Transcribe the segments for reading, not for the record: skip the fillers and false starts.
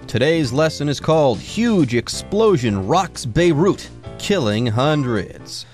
Today's lesson is called Huge Explosion Rocks Beirut, Killing Hundreds.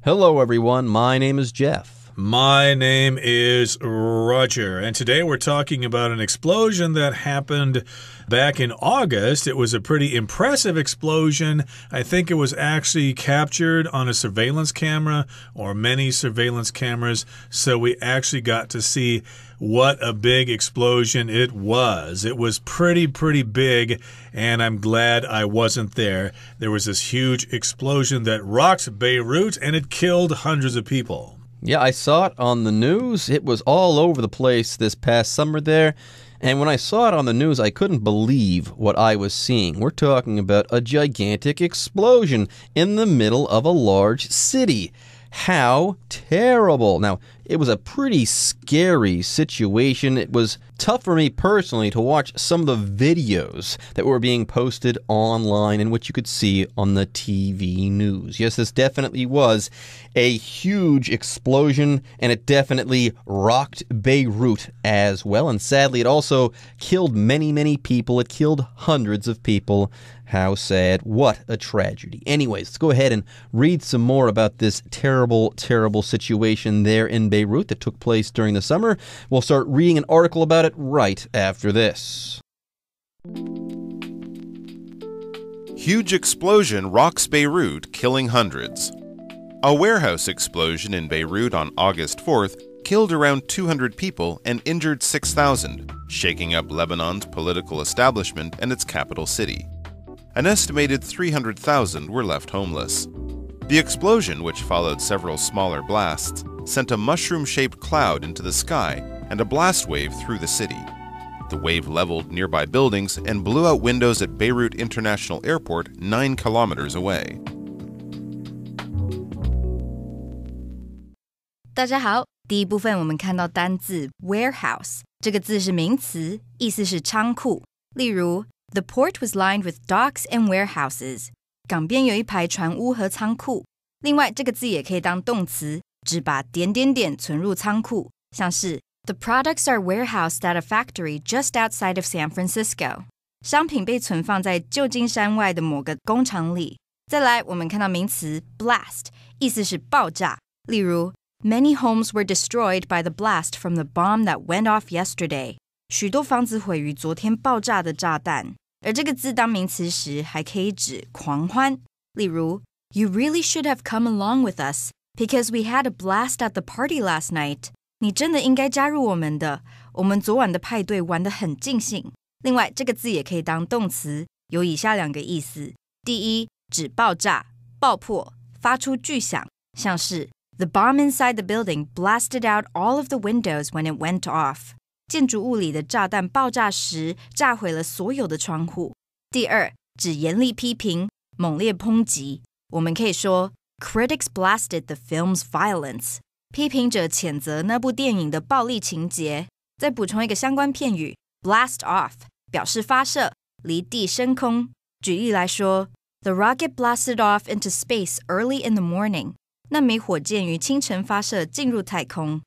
Hello everyone, my name is Jeff. My name is Roger, and today we're talking about an explosion that happened back in August. It was a pretty impressive explosion. I think it was actually captured on a surveillance camera or many surveillance cameras, so we actually got to see what a big explosion it was. It was pretty big, and I'm glad I wasn't there. There was this huge explosion that rocked Beirut, and it killed hundreds of people. Yeah, I saw it on the news. It was all over the place this past summer there. And when I saw it on the news, I couldn't believe what I was seeing. We're talking about a gigantic explosion in the middle of a large city. How terrible. Now, it was a pretty scary situation. It was tough for me personally to watch some of the videos that were being posted online and which you could see on the TV news. Yes, this definitely was a huge explosion, and it definitely rocked Beirut as well. And sadly, it also killed many people. It killed hundreds of people. How sad. What a tragedy. Anyways, let's go ahead and read some more about this terrible situation there in Beirut that took place during the summer. We'll start reading an article about it right after this. Huge explosion rocks Beirut, killing hundreds. A warehouse explosion in Beirut on August 4th killed around 200 people and injured 6,000, shaking up Lebanon's political establishment and its capital city. An estimated 300,000 were left homeless. The explosion, which followed several smaller blasts, sent a mushroom-shaped cloud into the sky and a blast wave through the city. The wave leveled nearby buildings and blew out windows at Beirut International Airport 9 kilometers away. 大家好，第一部分我们看到单字 warehouse， 这个字是名词，意思是仓库。例如 The port was lined with docks and warehouses. 港边有一排船屋和仓库。另外，这个字也可以当动词，指把点存入仓库，像是 The products are warehoused at a factory just outside of San Francisco. 商品被存放在旧金山外的某个工厂里。再来，我们看到名词 blast， 意思是爆炸。例如 Many homes were destroyed by the blast from the bomb that went off yesterday. 许多房子毁于昨天爆炸的炸弹。而这个字当名词时还可以指狂欢，例如 You really should have come along with us because we had a blast at the party last night. 你真的应该加入我们的，我们昨晚的派对玩得很尽兴。另外，这个字也可以当动词，有以下两个意思。第一，指爆炸、爆破、发出巨响，像是 The bomb inside the building blasted out all of the windows when it went off. 建筑物里的炸弹爆炸时，炸毁了所有的窗户。第二，指严厉批评、猛烈抨击。我们可以说 Critics blasted the film's violence. 批评者谴责那部电影的暴力情节。再补充一个相关片语 blast off， 表示发射、离地升空。举例来说 The rocket blasted off into space early in the morning. 那枚火箭于清晨发射进入太空。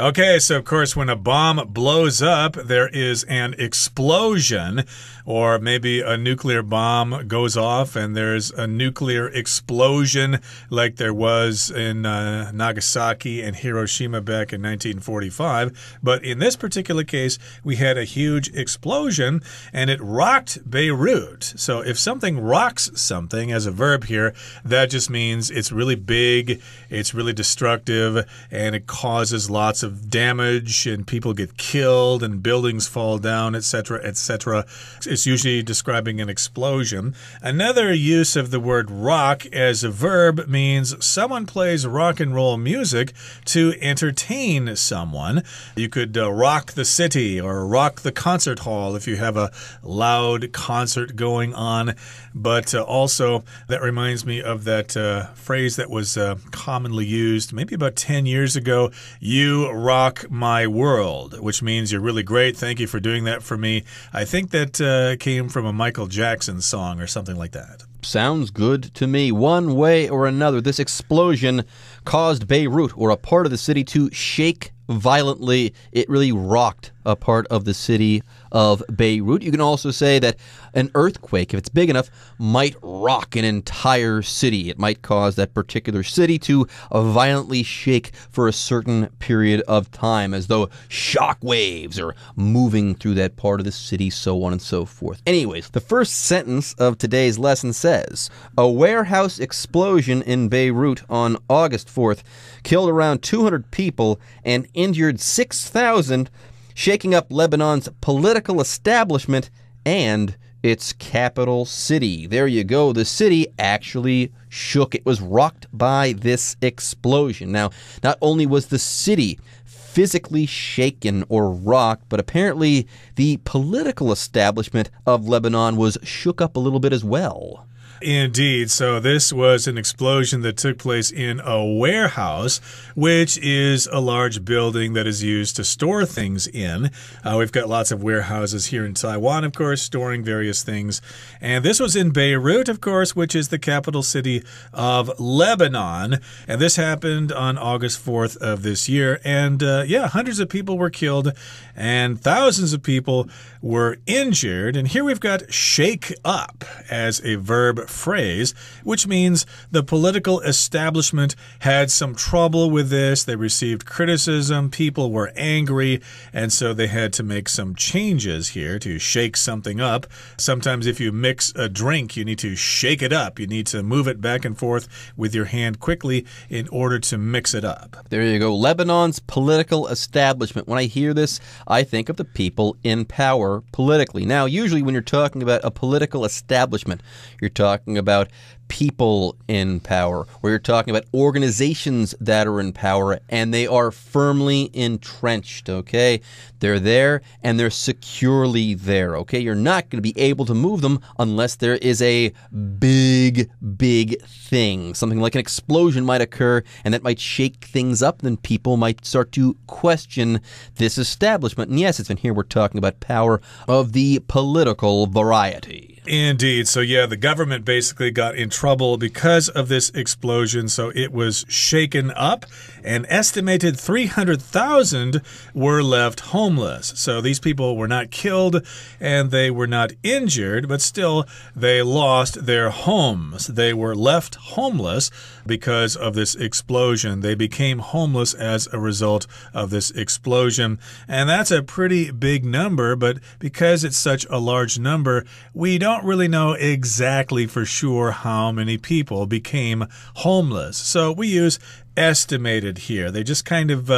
Okay, so of course, when a bomb blows up, there is an explosion, or maybe a nuclear bomb goes off and there's a nuclear explosion like there was in Nagasaki and Hiroshima back in 1945. But in this particular case, we had a huge explosion and it rocked Beirut. So if something rocks something as a verb here, that just means it's really big, it's really destructive, and it causes lots of damage and people get killed and buildings fall down, etc., etc. It's usually describing an explosion. Another use of the word rock as a verb means someone plays rock and roll music to entertain someone. You could rock the city or rock the concert hall if you have a loud concert going on. But also, that reminds me of that phrase that was commonly used maybe about 10 years ago. You rock my world, which means you're really great. Thank you for doing that for me. I think that came from a Michael Jackson song or something like that. Sounds good to me. One way or another, this explosion caused Beirut, or a part of the city, to shake violently. It really rocked a part of the city of Beirut. You can also say that an earthquake, if it's big enough, might rock an entire city. It might cause that particular city to violently shake for a certain period of time, as though shock waves are moving through that part of the city, so on and so forth. Anyways, the first sentence of today's lesson says, a warehouse explosion in Beirut on August 4th killed around 200 people and injured 6,000, shaking up Lebanon's political establishment and its capital city. There you go. The city actually shook. It was rocked by this explosion. Now, not only was the city physically shaken or rocked, but apparently the political establishment of Lebanon was shook up a little bit as well. Indeed. So this was an explosion that took place in a warehouse, which is a large building that is used to store things in. We've got lots of warehouses here in Taiwan, of course, storing various things. And this was in Beirut, of course, which is the capital city of Lebanon. And this happened on August 4th of this year. And yeah, hundreds of people were killed and thousands of people were injured. And here we've got shake up as a verb phrase, which means the political establishment had some trouble with this. They received criticism. People were angry. And so they had to make some changes here to shake something up. Sometimes if you mix a drink, you need to shake it up. You need to move it back and forth with your hand quickly in order to mix it up. There you go. Lebanon's political establishment. When I hear this, I think of the people in power politically. Now, usually when you're talking about a political establishment, you're talking about people in power, or you're talking about organizations that are in power, and they are firmly entrenched, okay? They're there, and they're securely there, okay? You're not going to be able to move them unless there is a big, big thing. Something like an explosion might occur, and that might shake things up, then people might start to question this establishment. And yes, it's in here we're talking about power of the political variety. Indeed. So yeah, the government basically got in trouble because of this explosion. So it was shaken up. An estimated 300,000 were left homeless. So these people were not killed and they were not injured, but still they lost their homes. They were left homeless because of this explosion. They became homeless as a result of this explosion. And that's a pretty big number, but because it's such a large number, we don't really know exactly for sure how many people became homeless. So we use estimated here. They just kind of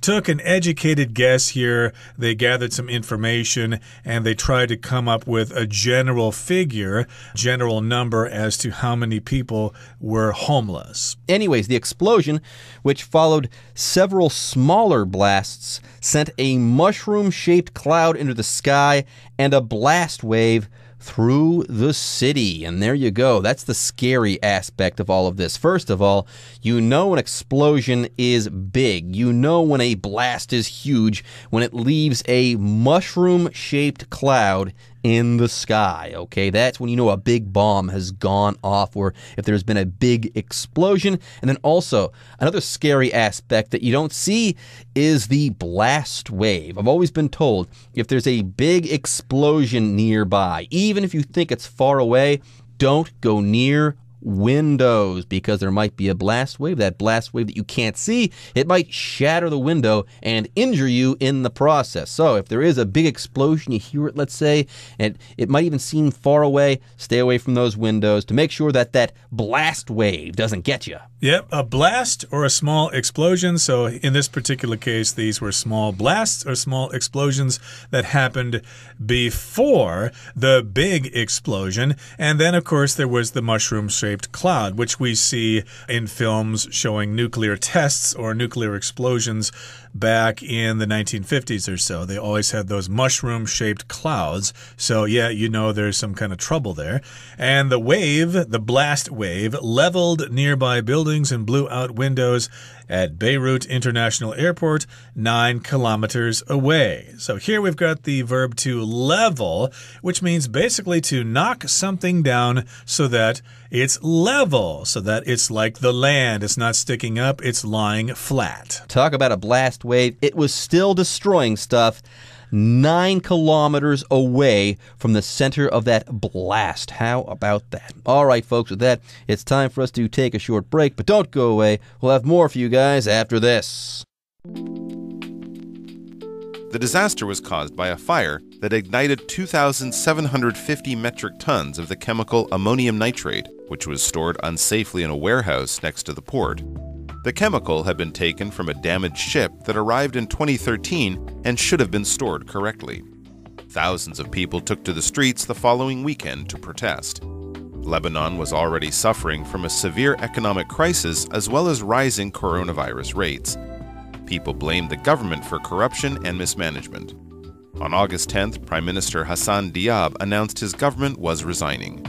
took an educated guess here. They gathered some information and they tried to come up with a general figure, general number as to how many people were homeless. Anyways, the explosion, which followed several smaller blasts, sent a mushroom-shaped cloud into the sky and a blast wave through the city. And there you go. That's the scary aspect of all of this. First of all, you know an explosion is big. You know when a blast is huge, when it leaves a mushroom-shaped cloud in the sky, okay? That's when you know a big bomb has gone off, or if there's been a big explosion. And then also, another scary aspect that you don't see is the blast wave. I've always been told if there's a big explosion nearby, even if you think it's far away, don't go near windows, because there might be a blast wave. That blast wave that you can't see, it might shatter the window and injure you in the process. So if there is a big explosion, you hear it, let's say, and it might even seem far away, stay away from those windows to make sure that that blast wave doesn't get you. Yep, a blast or a small explosion. So in this particular case, these were small blasts or small explosions that happened before the big explosion. And then, of course, there was the mushroom-shaped cloud, which we see in films showing nuclear tests or nuclear explosions back in the 1950s or so. They always had those mushroom-shaped clouds. So yeah, you know there's some kind of trouble there. And the wave, the blast wave, leveled nearby buildings and blew out windows. at Beirut International Airport, 9 kilometers away. So here we've got the verb to level, which means basically to knock something down so that it's level, so that it's like the land. It's not sticking up, it's lying flat. Talk about a blast wave. It was still destroying stuff 9 kilometers away from the center of that blast. How about that? All right, folks, with that, it's time for us to take a short break, but don't go away. We'll have more for you guys after this. The disaster was caused by a fire that ignited 2,750 metric tons of the chemical ammonium nitrate, which was stored unsafely in a warehouse next to the port. The chemical had been taken from a damaged ship that arrived in 2013 and should have been stored correctly. Thousands of people took to the streets the following weekend to protest. Lebanon was already suffering from a severe economic crisis as well as rising coronavirus rates. People blamed the government for corruption and mismanagement. On August 10th, Prime Minister Hassan Diab announced his government was resigning.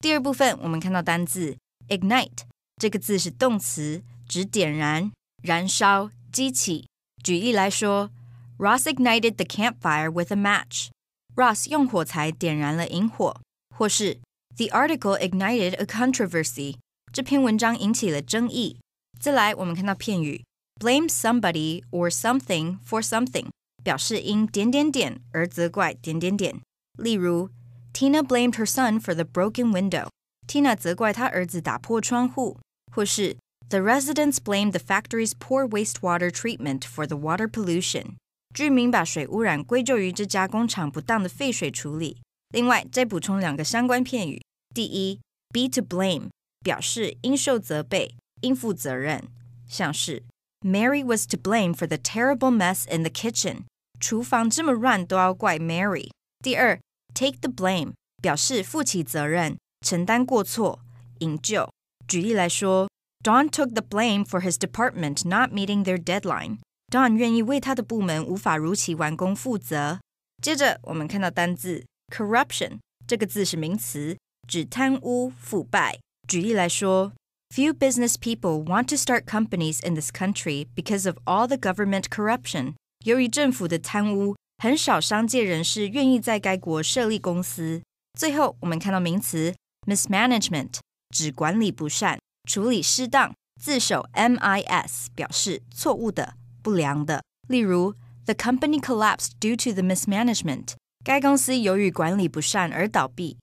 第二部分我们看到单字 ignite 这个字是动词，指点燃、燃烧、激起。举例来说 Ross ignited the campfire with a match. Ross 用火柴点燃了萤火。或是 The article ignited a controversy. 这篇文章引起了争议。再来我们看到片语 blame somebody or something for something 表示因点点点而责怪点点点。例如Tina blamed her son for the broken window. Tina 责怪她儿子打破窗户。或是 The residents blamed the factory's poor wastewater treatment for the water pollution. 居民把水污染归咎于这家工厂不当的废水处理。另外再补充2个相关片语。第一 be to blame 表示应受责备、应负责任，像是 Mary was to blame for the terrible mess in the kitchen. 厨房这么乱都要怪 Mary。第二Take the blame 表示负起责任，承担过错，营救。举例来说 Don took the blame for his department not meeting their deadline. Don 愿意为他的部门无法如期完工负责。接着我们看到单字 corruption 这个字是名词，指贪污、腐败。举例来说 Few business people want to start companies in this country because of all the government corruption. 由于政府的贪污，很少商界人士愿意在该国设立公司。最后我们看到名词 mismanagement 指管理不善，处理失当，字首 MIS 表示错误的、不良的。例如 The company collapsed due to the mismanagement. 该公司由于管理不善而倒闭。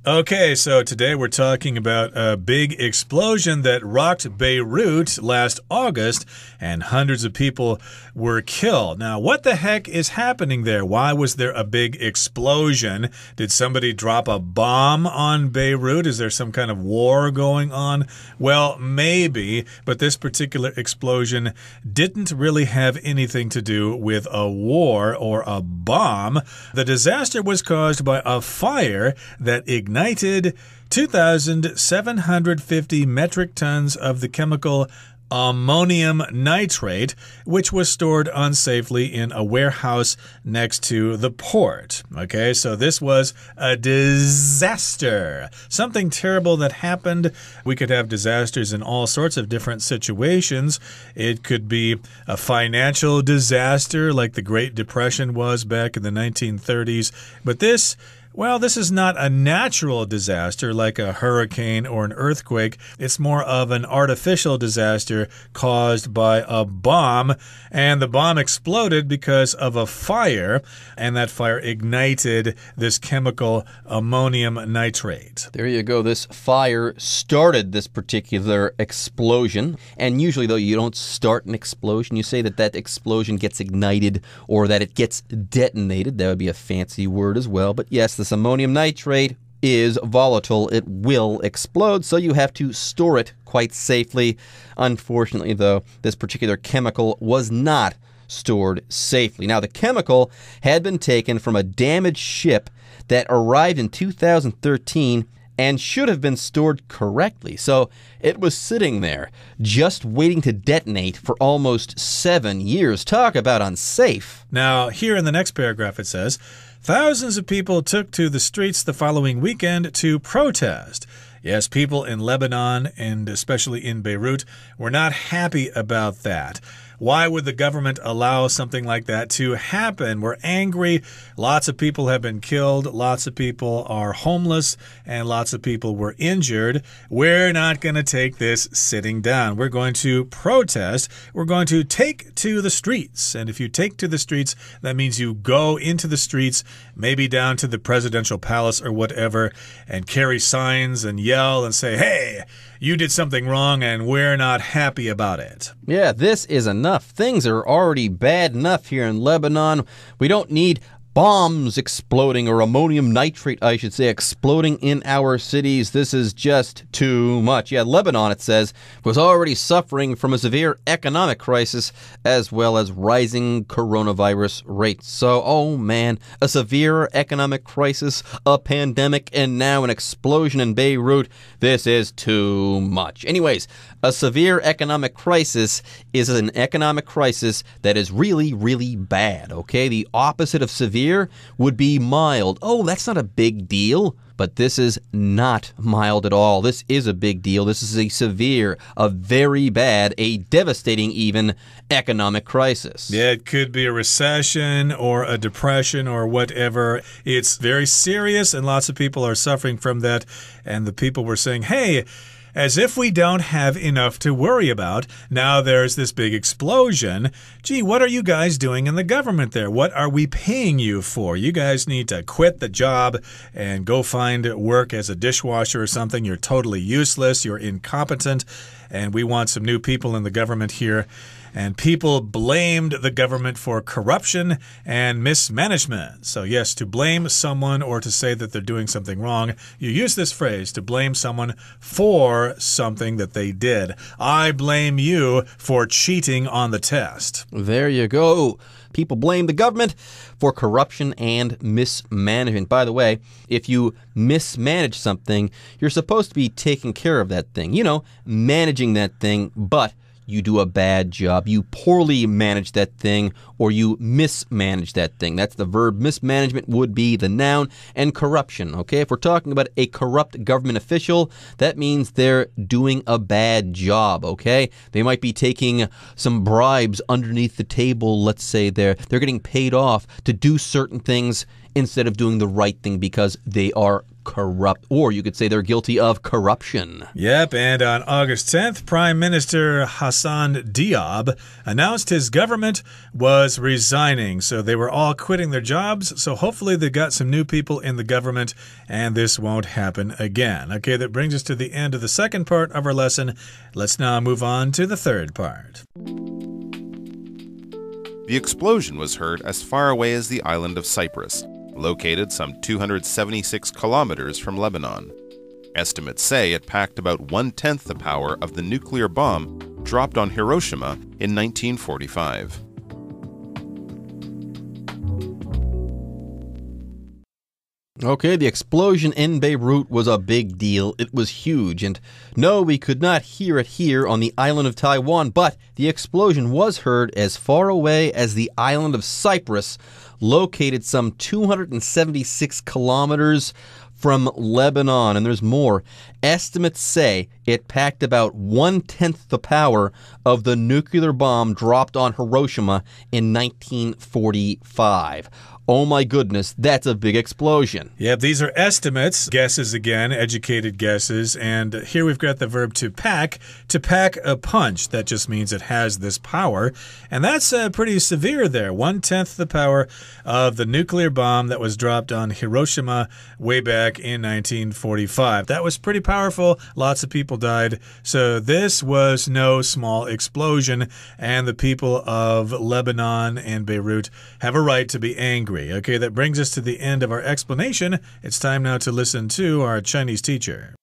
Okay, so today we're talking about a big explosion that rocked Beirut last August, and hundreds of people were killed. Now, what the heck is happening there? Why was there a big explosion? Did somebody drop a bomb on Beirut? Is there some kind of war going on? Well, maybe, but this particular explosion didn't really have anything to do with a war or a bomb. The disaster was caused by a fire that ignited 2,750 metric tons of the chemical ammonium nitrate, which was stored unsafely in a warehouse next to the port. Okay, so this was a disaster. Something terrible that happened. We could have disasters in all sorts of different situations. It could be a financial disaster like the Great Depression was back in the 1930s. But this is not a natural disaster like a hurricane or an earthquake. It's more of an artificial disaster caused by a bomb. And the bomb exploded because of a fire, and that fire ignited this chemical ammonium nitrate. There you go. This fire started this particular explosion. And usually, though, you don't start an explosion. You say that that explosion gets ignited or that it gets detonated. That would be a fancy word as well. But yes, this ammonium nitrate is volatile. It will explode, so you have to store it quite safely. Unfortunately, though, this particular chemical was not stored safely. Now, the chemical had been taken from a damaged ship that arrived in 2013 and should have been stored correctly. So it was sitting there, just waiting to detonate for almost 7 years. Talk about unsafe. Now, here in the next paragraph it says, thousands of people took to the streets the following weekend to protest. Yes, people in Lebanon, and especially in Beirut, were not happy about that. Why would the government allow something like that to happen? We're angry. Lots of people have been killed. Lots of people are homeless. And lots of people were injured. We're not going to take this sitting down. We're going to protest. We're going to take to the streets. And if you take to the streets, that means you go into the streets, maybe down to the presidential palace or whatever, and carry signs and yell and say, hey, you did something wrong and we're not happy about it. Yeah, this is enough. Things are already bad enough here in Lebanon. We don't need bombs exploding, or ammonium nitrate, I should say, exploding in our cities. This is just too much. Yeah, Lebanon, it says, was already suffering from a severe economic crisis as well as rising coronavirus rates. So, oh man, a severe economic crisis, a pandemic, and now an explosion in Beirut. This is too much. Anyways, a severe economic crisis is an economic crisis that is really, really bad, okay? The opposite of severe would be mild. Oh, that's not a big deal. But this is not mild at all. This is a big deal. This is a severe, a very bad, a devastating even economic crisis. Yeah, it could be a recession or a depression or whatever. It's very serious and lots of people are suffering from that. And the people were saying, hey, as if we don't have enough to worry about, now there's this big explosion. Gee, what are you guys doing in the government there? What are we paying you for? You guys need to quit the job and go find work as a dishwasher or something. You're totally useless. You're incompetent. And we want some new people in the government here. And people blamed the government for corruption and mismanagement. So yes, to blame someone or to say that they're doing something wrong, you use this phrase to blame someone for something that they did. I blame you for cheating on the test. There you go. People blame the government for corruption and mismanagement. By the way, if you mismanage something, you're supposed to be taking care of that thing. You know, managing that thing, but you do a bad job. You poorly manage that thing, or you mismanage that thing. That's the verb. Mismanagement would be the noun, and corruption. Okay, if we're talking about a corrupt government official, that means they're doing a bad job. Okay, they might be taking some bribes underneath the table. Let's say they're getting paid off to do certain things instead of doing the right thing because they are corrupt, or you could say they're guilty of corruption. Yep, and on August 10th, Prime Minister Hassan Diab announced his government was resigning. So they were all quitting their jobs. So hopefully they got some new people in the government and this won't happen again. Okay, that brings us to the end of the second part of our lesson. Let's now move on to the third part. The explosion was heard as far away as the island of Cyprus, located some 276 kilometers from Lebanon. Estimates say it packed about 1/10 the power of the nuclear bomb dropped on Hiroshima in 1945. Okay, the explosion in Beirut was a big deal. It was huge. And no, we could not hear it here on the island of Taiwan, but the explosion was heard as far away as the island of Cyprus, located some 276 kilometers from Lebanon. And there's more. Estimates say it packed about 1/10 the power of the nuclear bomb dropped on Hiroshima in 1945. Oh my goodness, that's a big explosion. Yeah, these are estimates, guesses again, educated guesses. And here we've got the verb to pack a punch. That just means it has this power. And that's pretty severe there. 1/10 the power of the nuclear bomb that was dropped on Hiroshima way back in 1945. That was pretty powerful. Lots of people died. So this was no small explosion. And the people of Lebanon and Beirut have a right to be angry. Okay, that brings us to the end of our explanation. It's time now to listen to our Chinese teacher.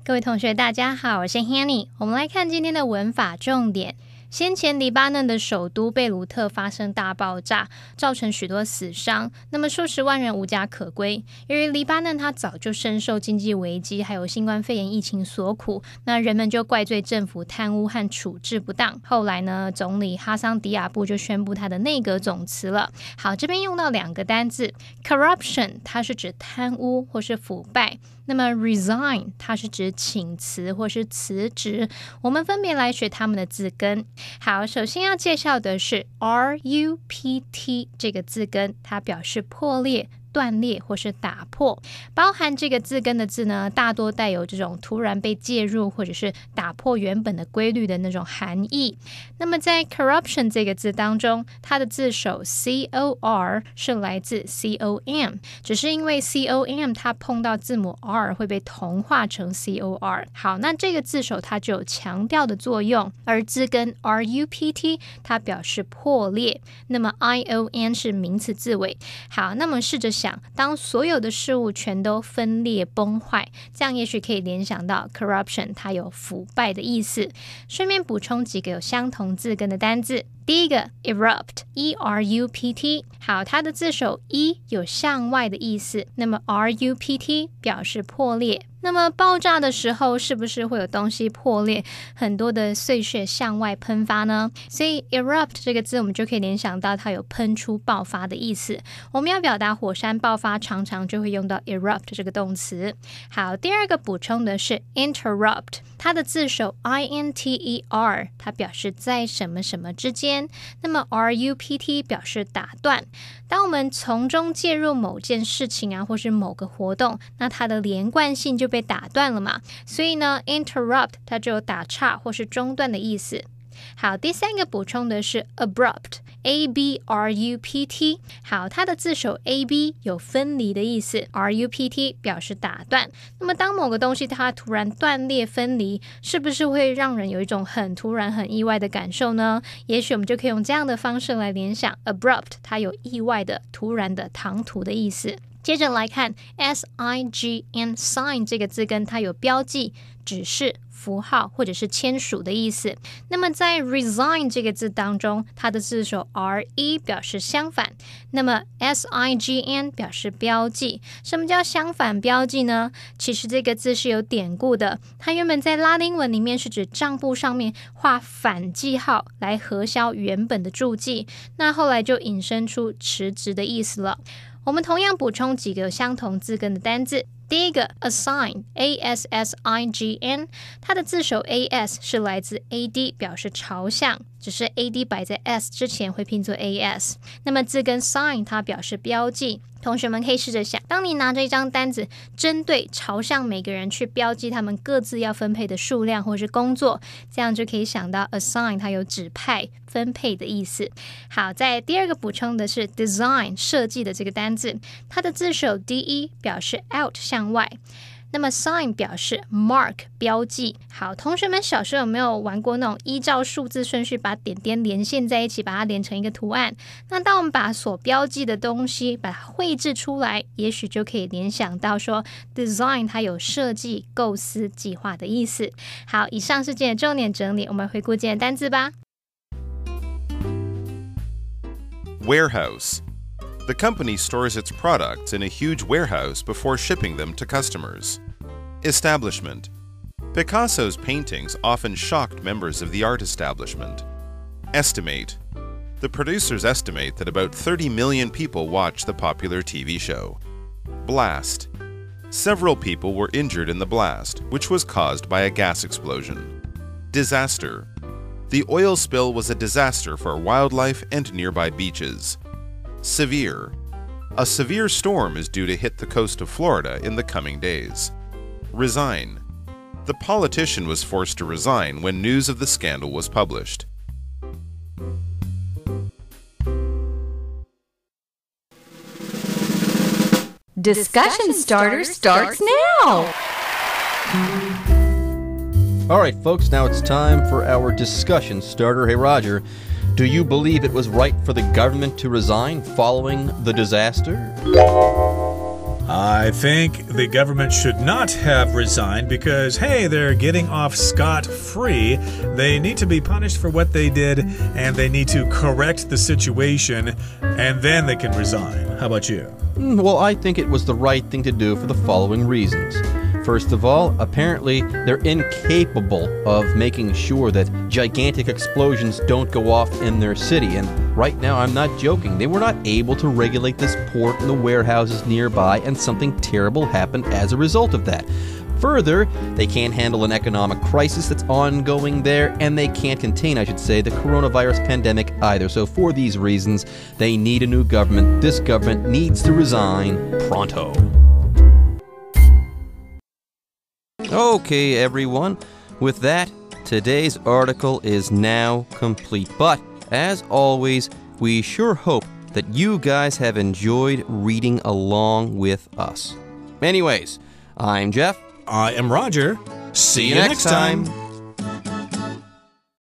各位同学大家好，我是 Hanny。 我们来看今天的文法重点。先前黎巴嫩的首都贝鲁特发生大爆炸，造成许多死伤，那么数十万人无家可归。由于黎巴嫩它早就深受经济危机还有新冠肺炎疫情所苦，那人们就怪罪政府贪污和处置不当。后来呢，总理哈桑迪亚布就宣布他的内阁总辞了。好，这边用到2个单字 corruption 它是指贪污或是腐败，那么 resign 它是指请辞或是辞职。我们分别来学它们的字根。好，首先要介绍的是 RUPT 这个字根，它表示破裂、断裂或是打破。包含这个字根的字呢，大多带有这种突然被介入或者是打破原本的规律的那种含义。那么在 corruption 这个字当中，它的字首 COR 是来自 COM， 只是因为 COM 它碰到字母 R 会被同化成 COR。 好，那这个字首它就有强调的作用，而字根 RUPT 它表示破裂，那么 ION 是名词字尾。好，那么试着想，当所有的事物全都分裂崩坏，这样也许可以联想到 corruption 它有腐败的意思。顺便补充几个有相同字根的单字。第一个 erupt E-R-U-P-T， 好，它的字首 E 有向外的意思，那么 R-U-P-T 表示破裂。那么爆炸的时候是不是会有东西破裂，很多的碎屑向外喷发呢？所以 erupt 这个字我们就可以联想到它有喷出爆发的意思。我们要表达火山爆发，常常就会用到 erupt 这个动词。好，第二个补充的是 interrupt， 它的字首 I-N-T-E-R， 它表示在什么什么之间，那么 R-U-P-T 表示打断。当我们从中介入某件事情啊，或是某个活动，那它的连贯性就被打断了嘛，所以呢 interrupt 它就有打岔或是中断的意思。好，第三个补充的是 abrupt A-B-R-U-P-T， 好，它的字首 A-B 有分离的意思， R-U-P-T 表示打断。那么当某个东西它突然断裂分离，是不是会让人有一种很突然很意外的感受呢？也许我们就可以用这样的方式来联想 abrupt 它有意外的、突然的、唐突的意思。接着来看 S-I-G-N sign 这个字根，它有标记、指示、符号或者是签署的意思。那么在 resign 这个字当中，它的字首 R-E 表示相反，那么 S-I-G-N 表示标记。什么叫相反标记呢？其实这个字是有典故的，它原本在拉丁文里面是指账簿上面画反记号来核销原本的注记，那后来就引申出辞职的意思了。我们同样补充几个相同字根的单字。第一个 assign A-S-S-I-G-N， 它的字首 A-S 是来自 A-D 表示朝向，只是 A-D 摆在 S 之前会拼作 A-S。 那么字根 sign 它表示标记。同学们可以试着想，当你拿着一张单子，针对朝向每个人去标记他们各自要分配的数量或是工作，这样就可以想到 assign 它有指派、分配的意思。好，在第二个补充的是 design 设计的这个单字，它的字首 D-E 表示 out 向外，那么 sign 表示 mark 标记。好，同学们小时候有没有玩过那种依照数字顺序把点点连线在一起，把它连成一个图案？那当我们把所标记的东西把它绘制出来，也许就可以联想到说 design 它有设计、构思、计划的意思。好，以上是今天的重点整理，我们回顾今天的单字吧。Warehouse. The company stores its products in a huge warehouse before shipping them to customers. Establishment. Picasso's paintings often shocked members of the art establishment. Estimate. The producers estimate that about 30 million people watch the popular TV show. Blast. Several people were injured in the blast, which was caused by a gas explosion. Disaster. The oil spill was a disaster for wildlife and nearby beaches. Severe. A severe storm is due to hit the coast of Florida in the coming days. Resign. The politician was forced to resign when news of the scandal was published. Discussion Starter starts now! All right, folks, now it's time for our discussion starter. Hey, Roger, do you believe it was right for the government to resign following the disaster? I think the government should not have resigned because, hey, they're getting off scot-free. They need to be punished for what they did, and they need to correct the situation, and then they can resign. How about you? Well, I think it was the right thing to do for the following reasons. First of all, apparently they're incapable of making sure that gigantic explosions don't go off in their city. And right now, I'm not joking. They were not able to regulate this port and the warehouses nearby, and something terrible happened as a result of that. Further, they can't handle an economic crisis that's ongoing there, and they can't contain, I should say, the coronavirus pandemic either. So for these reasons, they need a new government. This government needs to resign pronto. Okay, everyone. With that, today's article is now complete. But, as always, we sure hope that you guys have enjoyed reading along with us. Anyways, I'm Jeff. I am Roger. See you next time.